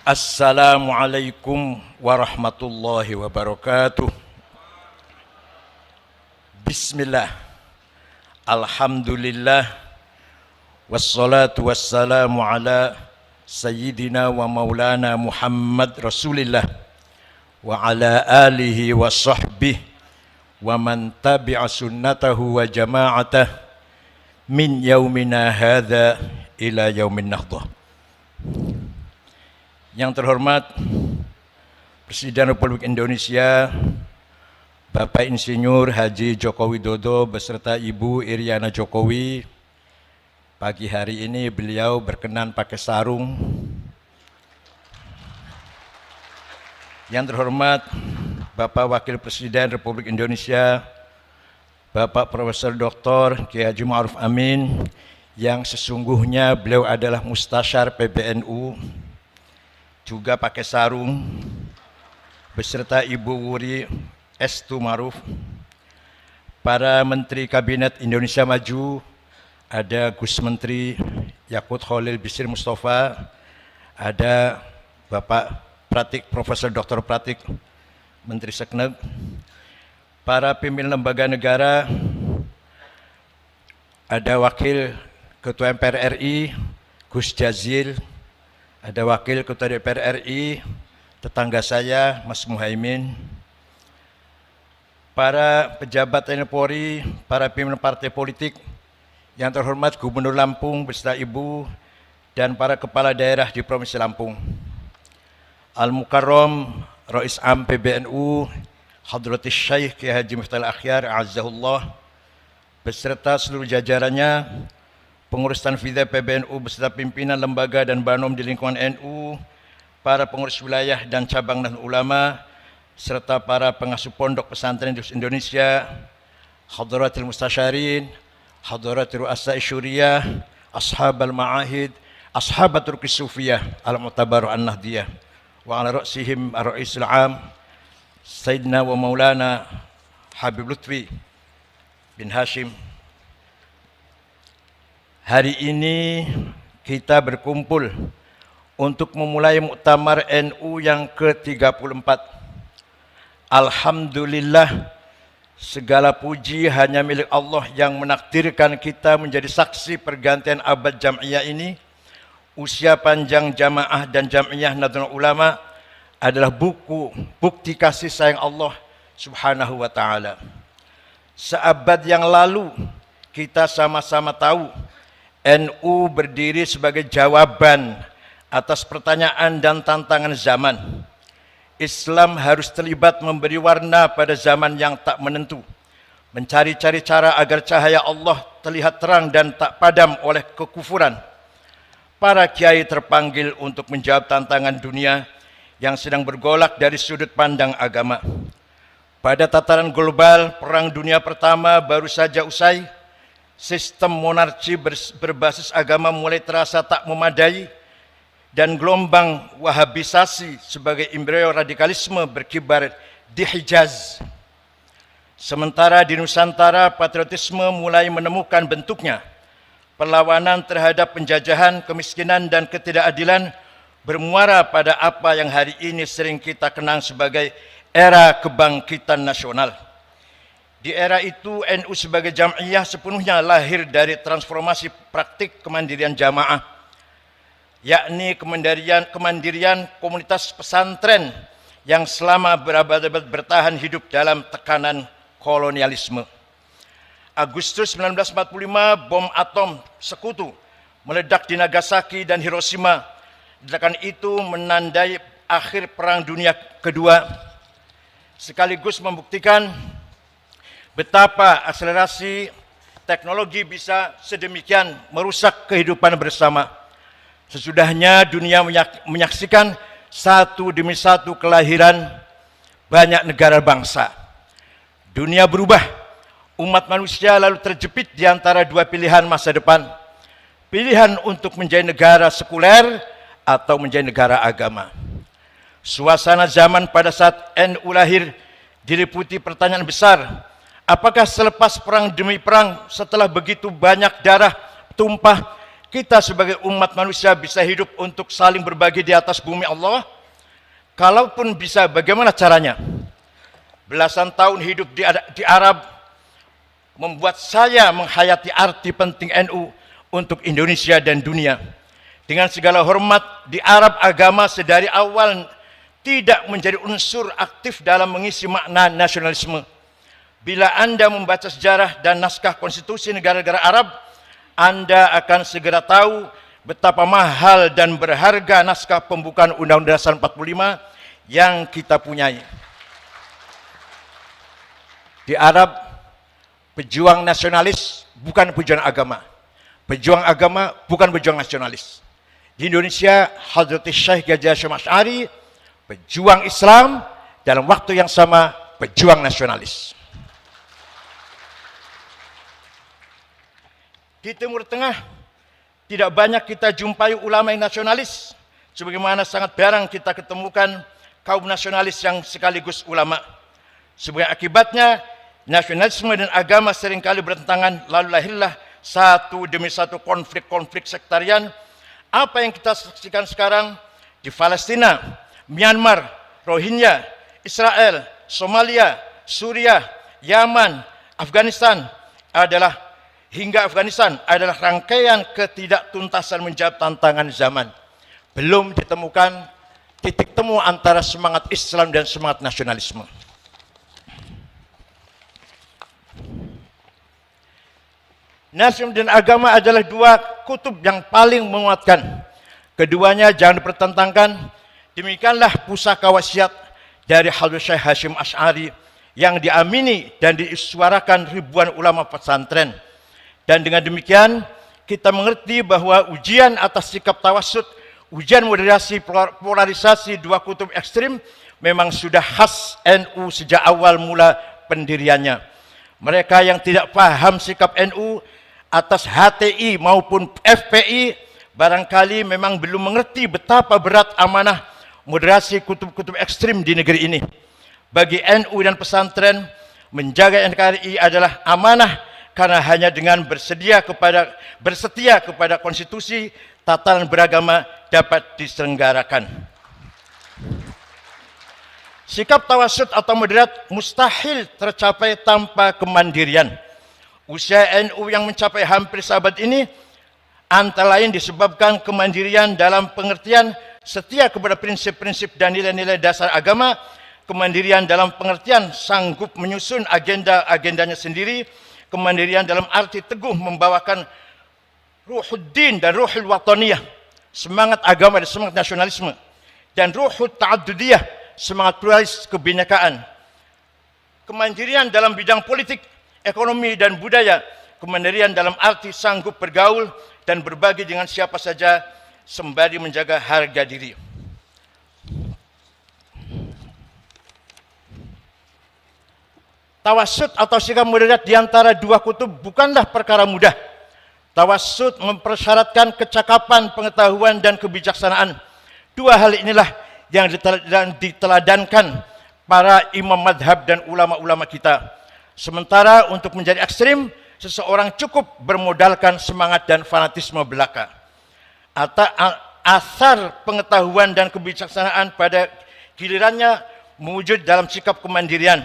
Assalamualaikum warahmatullahi wabarakatuh. Bismillah. Alhamdulillah. Wassalatu wassalamu ala Sayyidina wa maulana Muhammad Rasulillah wa ala alihi wa sahbihi wa man tabi'a sunnatahu wa jama'atah min yaumina hadha ila yaumin nahdah. Yang terhormat Presiden Republik Indonesia Bapak Insinyur Haji Joko Widodo beserta Ibu Iriana Jokowi, pagi hari ini beliau berkenan pakai sarung. Yang terhormat Bapak Wakil Presiden Republik Indonesia Bapak Profesor Dr. Kiai Haji Ma'ruf Amin, yang sesungguhnya beliau adalah Mustasyar PBNU, juga pakai sarung, beserta Ibu Wuri Estu Ma'ruf, para Menteri Kabinet Indonesia Maju, ada Gus Menteri Yakut Khalil Bisri Mustafa, ada Bapak Pratik, Profesor Dr. Pratik, Menteri Sekneg, para pimpinan lembaga negara, ada Wakil Ketua MPR RI, Gus Jazil, ada Wakil Ketua DPR RI, tetangga saya, Mas Muhaimin, para pejabat TNI Polri, para pimpinan partai politik, yang terhormat Gubernur Lampung beserta Ibu, dan para kepala daerah di Provinsi Lampung. Al-Mukarram Rais Am PBNU, Hadratis Syekh Kiai Haji Miftahul Akhyar, Azzahullah, beserta seluruh jajarannya, pengurus Tanfidiyah PBNU beserta pimpinan lembaga dan banom di lingkungan NU, para pengurus wilayah dan cabang dan ulama, serta para pengasuh pondok pesantren di Indonesia, hadratil mustasyarin, hadratil ru'asa isyuriyah, ashabal ma'ahid, ashabatul kisufiyah, al-mu'tabaru an-nahdiyah, wa ala ra'sihim ar-ra'isul am, Sayyidina wa maulana Habib Lutfi bin Hashim. Hari ini kita berkumpul untuk memulai muktamar NU yang ke-34. Alhamdulillah, segala puji hanya milik Allah yang menakdirkan kita menjadi saksi pergantian abad jam'iyah ini. Usia panjang jamaah dan jam'iyah Nahdlatul Ulama adalah bukti kasih sayang Allah Subhanahu wa ta'ala. Seabad yang lalu kita sama-sama tahu NU berdiri sebagai jawaban atas pertanyaan dan tantangan zaman. Islam harus terlibat memberi warna pada zaman yang tak menentu, mencari-cari cara agar cahaya Allah terlihat terang dan tak padam oleh kekufuran. Para kiai terpanggil untuk menjawab tantangan dunia yang sedang bergolak dari sudut pandang agama. Pada tataran global, Perang Dunia Pertama baru saja usai. Sistem monarki berbasis agama mulai terasa tak memadai, dan gelombang wahabisasi sebagai embrio radikalisme berkibar di Hijaz. Sementara di Nusantara, patriotisme mulai menemukan bentuknya. Perlawanan terhadap penjajahan, kemiskinan, dan ketidakadilan bermuara pada apa yang hari ini sering kita kenang sebagai era kebangkitan nasional. Di era itu, NU sebagai jam'iyah sepenuhnya lahir dari transformasi praktik kemandirian jamaah, yakni kemandirian komunitas pesantren yang selama berabad-abad bertahan hidup dalam tekanan kolonialisme. Agustus 1945, bom atom sekutu meledak di Nagasaki dan Hiroshima. Ledakan itu menandai akhir Perang Dunia Kedua, sekaligus membuktikan betapa akselerasi teknologi bisa sedemikian merusak kehidupan bersama. Sesudahnya dunia menyaksikan satu demi satu kelahiran banyak negara bangsa. Dunia berubah, umat manusia lalu terjepit di antara dua pilihan masa depan. Pilihan untuk menjadi negara sekuler atau menjadi negara agama. Suasana zaman pada saat NU lahir diliputi pertanyaan besar. Apakah selepas perang demi perang, setelah begitu banyak darah tumpah, kita sebagai umat manusia bisa hidup untuk saling berbagi di atas bumi Allah? Kalaupun bisa, bagaimana caranya? Belasan tahun hidup di Arab membuat saya menghayati arti penting NU untuk Indonesia dan dunia. Dengan segala hormat, di Arab agama sedari awal tidak menjadi unsur aktif dalam mengisi makna nasionalisme. Bila Anda membaca sejarah dan naskah konstitusi negara-negara Arab, Anda akan segera tahu betapa mahal dan berharga naskah pembukaan Undang-Undang Dasar 45 yang kita punyai. Di Arab, pejuang nasionalis bukan pejuang agama. Pejuang agama bukan pejuang nasionalis. Di Indonesia, Hadrat Syekh Ghazi Hasyim Asy'ari, pejuang Islam, dalam waktu yang sama pejuang nasionalis. Di Timur Tengah, tidak banyak kita jumpai ulama yang nasionalis, sebagaimana sangat jarang kita ketemukan kaum nasionalis yang sekaligus ulama. Sebagai akibatnya, nasionalisme dan agama seringkali bertentangan, lalu lahirlah satu demi satu konflik-konflik sektarian. Apa yang kita saksikan sekarang di Palestina, Myanmar, Rohingya, Israel, Somalia, Suriah, Yaman, Afghanistan hingga Afghanistan adalah rangkaian ketidaktuntasan menjawab tantangan zaman. Belum ditemukan titik temu antara semangat Islam dan semangat nasionalisme. Nasionalisme dan agama adalah dua kutub yang paling menguatkan. Keduanya jangan dipertentangkan. Demikianlah pusaka wasiat dari Hadrat Syekh Hasyim Asy'ari yang diamini dan disuarakan ribuan ulama pesantren. Dan dengan demikian, kita mengerti bahwa ujian atas sikap tawassut, ujian moderasi polarisasi dua kutub ekstrim memang sudah khas NU sejak awal mula pendiriannya. Mereka yang tidak paham sikap NU atas HTI maupun FPI barangkali memang belum mengerti betapa berat amanah moderasi kutub-kutub ekstrim di negeri ini. Bagi NU dan pesantren, menjaga NKRI adalah amanah, karena hanya dengan bersetia kepada konstitusi, tatanan beragama dapat diselenggarakan. Sikap tawassut atau moderat mustahil tercapai tanpa kemandirian. Usia NU yang mencapai hampir seabad ini antara lain disebabkan kemandirian dalam pengertian setia kepada prinsip-prinsip dan nilai-nilai dasar agama, kemandirian dalam pengertian sanggup menyusun agenda-agendanya sendiri, kemandirian dalam arti teguh membawakan ruhuddin dan ruhul wataniyah, semangat agama dan semangat nasionalisme, dan ruhul ta'addudiyah, semangat pluralis kebinekaan. Kemandirian dalam bidang politik, ekonomi dan budaya, kemandirian dalam arti sanggup bergaul dan berbagi dengan siapa saja sembari menjaga harga diri. Tawassut atau sikap moderat di antara dua kutub bukanlah perkara mudah. Tawassut mempersyaratkan kecakapan, pengetahuan, dan kebijaksanaan. Dua hal inilah yang diteladankan para imam madhab dan ulama-ulama kita. Sementara untuk menjadi ekstrim, seseorang cukup bermodalkan semangat dan fanatisme belaka. Asar pengetahuan dan kebijaksanaan pada gilirannya mewujud dalam sikap kemandirian.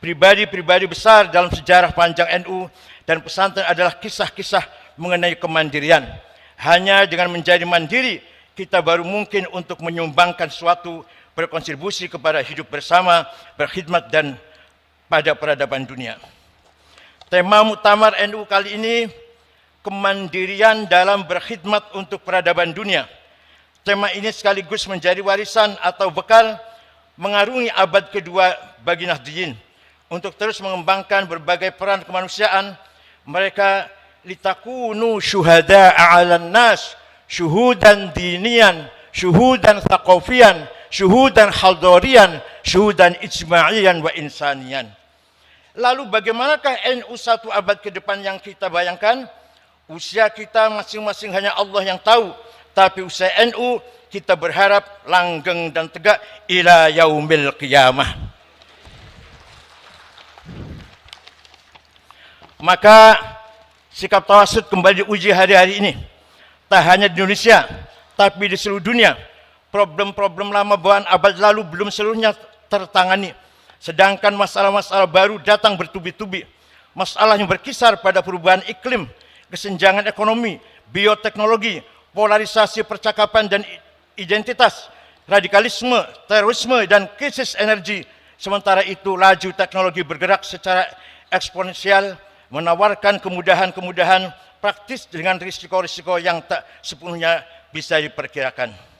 Pribadi-pribadi besar dalam sejarah panjang NU dan pesantren adalah kisah-kisah mengenai kemandirian. Hanya dengan menjadi mandiri, kita baru mungkin untuk menyumbangkan suatu berkontribusi kepada hidup bersama, berkhidmat dan pada peradaban dunia. Tema muktamar NU kali ini, kemandirian dalam berkhidmat untuk peradaban dunia. Tema ini sekaligus menjadi warisan atau bekal mengarungi abad kedua bagi Nahdliyin. Untuk terus mengembangkan berbagai peran kemanusiaan, mereka litakunu syuhada'a 'alan nas, syuhudan dinian, syuhudan thaqafiyan, syuhudan hadarian, syuhudan ijma'iyan wa insanian. Lalu bagaimanakah NU satu abad ke depan yang kita bayangkan? Usia kita masing-masing hanya Allah yang tahu, tapi usia NU kita berharap langgeng dan tegak ila yaumil qiyamah. Maka sikap tawassut kembali diuji hari-hari ini. tak hanya di Indonesia, tapi di seluruh dunia. Problem-problem lama bawaan abad lalu belum seluruhnya tertangani, sedangkan masalah-masalah baru datang bertubi-tubi. Masalah yang berkisar pada perubahan iklim, kesenjangan ekonomi, bioteknologi, polarisasi percakapan dan identitas, radikalisme, terorisme, dan krisis energi. Sementara itu, laju teknologi bergerak secara eksponensial, menawarkan kemudahan-kemudahan praktis dengan risiko-risiko yang tak sepenuhnya bisa diperkirakan.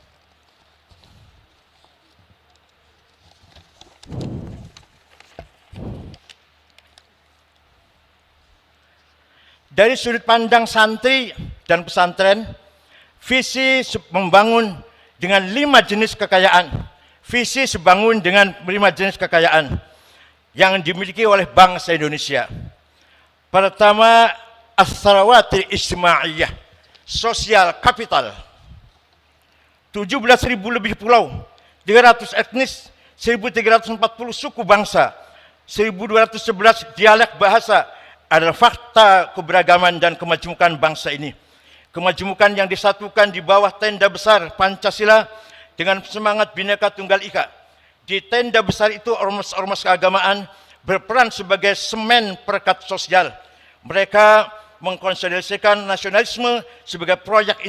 Dari sudut pandang santri dan pesantren, visi membangun dengan 5 jenis kekayaan. Visi sebangun dengan 5 jenis kekayaan yang dimiliki oleh bangsa Indonesia. Pertama, as-sarawatil ijtimaiyah, sosial kapital. 17.000 lebih pulau, 300 etnis, 1.340 suku bangsa, 1.211 dialek bahasa adalah fakta keberagaman dan kemajemukan bangsa ini. Kemajemukan yang disatukan di bawah tenda besar Pancasila dengan semangat Bhinneka Tunggal Ika. Di tenda besar itu ormas-ormas keagamaan berperan sebagai semen perekat sosial. Mereka mengkonsolidasikan nasionalisme sebagai proyek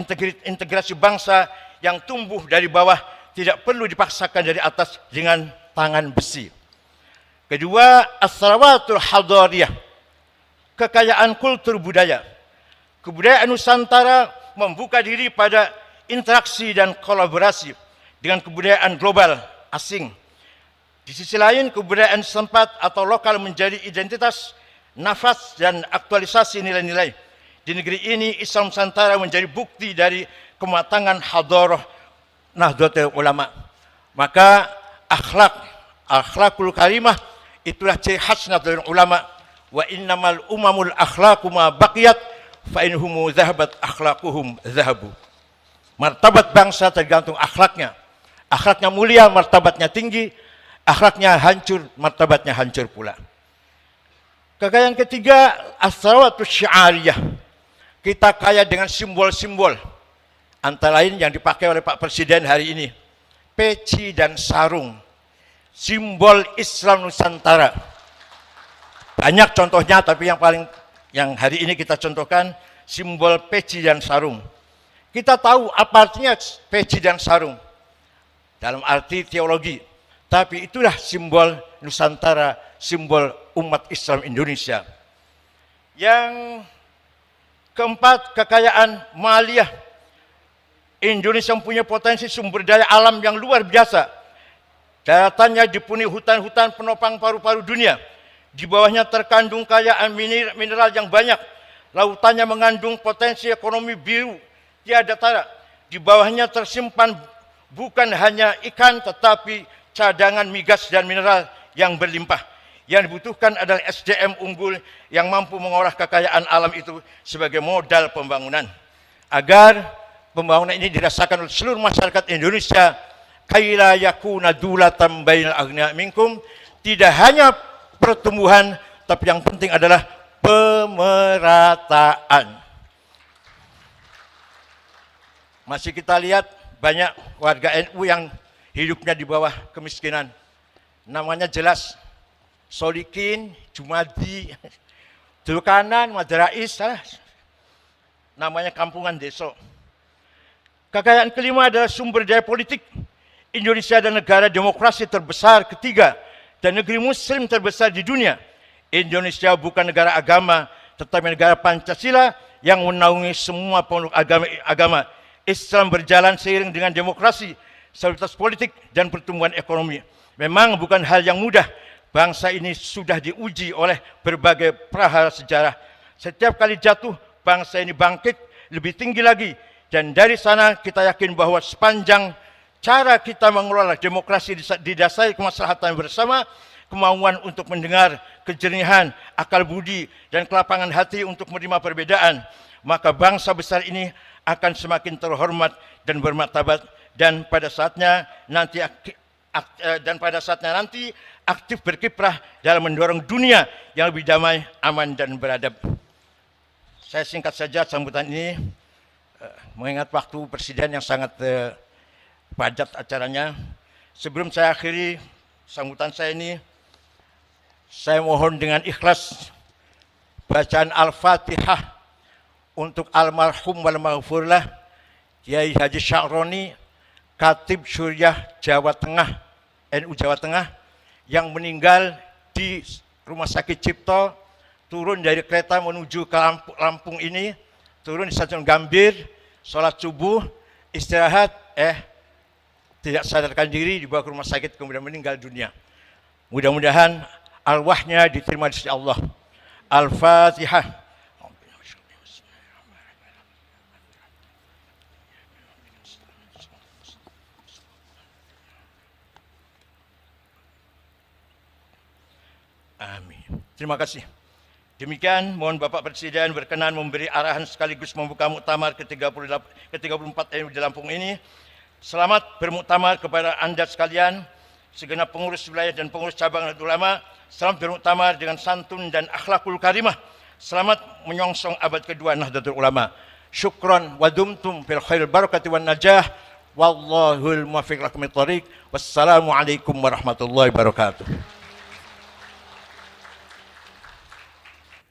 integrasi bangsa yang tumbuh dari bawah, tidak perlu dipaksakan dari atas dengan tangan besi. Kedua, as-sarawatul hadariyah, kekayaan kultur budaya. Kebudayaan Nusantara membuka diri pada interaksi dan kolaborasi dengan kebudayaan global asing. Di sisi lain, kebudayaan setempat atau lokal menjadi identitas, nafas, dan aktualisasi nilai-nilai. Di negeri ini, Islam Nusantara menjadi bukti dari kematangan hadarah Nahdlatul Ulama. Maka akhlakul karimah itulah ciri khas Nahdlatul Ulama. Wa innamal umamul akhlaqu ma baqiyat fa inhumu zahabat akhlaquhum zahabu. Martabat bangsa tergantung akhlaknya. Akhlaknya mulia, martabatnya tinggi. Akhlaknya hancur, martabatnya hancur pula. Kekayaan ketiga, as-sarawatus syiariyah. Kita kaya dengan simbol-simbol. Antara lain yang dipakai oleh Pak Presiden hari ini. Peci dan sarung. Simbol Islam Nusantara. Banyak contohnya, tapi yang hari ini kita contohkan simbol peci dan sarung. Kita tahu apa artinya peci dan sarung dalam arti teologi, tapi itulah simbol Nusantara, simbol umat Islam Indonesia. Yang keempat, kekayaan maliyah. Indonesia mempunyai potensi sumber daya alam yang luar biasa. Daratannya dipenuhi hutan-hutan penopang paru-paru dunia. Di bawahnya terkandung kekayaan mineral yang banyak. Lautannya mengandung potensi ekonomi biru tiada tara. Di bawahnya tersimpan bukan hanya ikan, tetapi cadangan migas dan mineral yang berlimpah. Yang dibutuhkan adalah SDM unggul yang mampu mengolah kekayaan alam itu sebagai modal pembangunan. Agar pembangunan ini dirasakan oleh seluruh masyarakat Indonesia. Kaila yakuna dulatan bainal aghnia minkum. Tidak hanya pertumbuhan, tapi yang penting adalah pemerataan. Masih kita lihat banyak warga NU yang hidupnya di bawah kemiskinan. Namanya jelas, Solikin, Jumadi, Dulkanan, Maderais, namanya kampungan desa. Kekayaan kelima adalah sumber daya politik. Indonesia adalah negara demokrasi terbesar ketiga dan negeri muslim terbesar di dunia. Indonesia bukan negara agama, tetapi negara Pancasila yang menaungi semua pemeluk agama. Islam berjalan seiring dengan demokrasi, stabilitas politik, dan pertumbuhan ekonomi. Memang bukan hal yang mudah. Bangsa ini sudah diuji oleh berbagai prahara sejarah. Setiap kali jatuh, bangsa ini bangkit lebih tinggi lagi. Dan dari sana kita yakin bahwa sepanjang cara kita mengelola demokrasi didasari kemaslahatan bersama, kemauan untuk mendengar, kejernihan, akal budi, dan kelapangan hati untuk menerima perbedaan, maka bangsa besar ini akan semakin terhormat dan bermartabat, dan pada saatnya nanti aktif berkiprah dalam mendorong dunia yang lebih damai, aman, dan beradab. Saya singkat saja sambutan ini. mengingat waktu Presiden yang sangat padat acaranya, sebelum saya akhiri sambutan saya ini, saya mohon dengan ikhlas bacaan Al-Fatihah untuk almarhum wal maghfurlah Kiai Haji Sya'roni, Khatib Syuriah Jawa Tengah, NU Jawa Tengah, yang meninggal di Rumah Sakit Cipto, turun dari kereta menuju ke Lampung ini, turun di Stasiun Gambir, sholat subuh, istirahat, tidak sadarkan diri, dibawa ke rumah sakit, kemudian meninggal dunia. Mudah-mudahan arwahnya diterima di sisi Allah. Al-Fatihah. Amin. Terima kasih. Demikian, mohon Bapak Presiden berkenan memberi arahan sekaligus membuka muktamar ke-34 di Lampung ini. Selamat bermuktamar kepada Anda sekalian, segenap pengurus wilayah dan pengurus cabang Nahdlatul Ulama. Selamat bermuktamar dengan santun dan akhlakul karimah. Selamat menyongsong abad kedua Nahdlatul Ulama. Syukran wa dumtum fil khair barakati wan najah. Wallahul muwaffiq lakum lit thariq. Wassalamualaikum warahmatullahi wabarakatuh.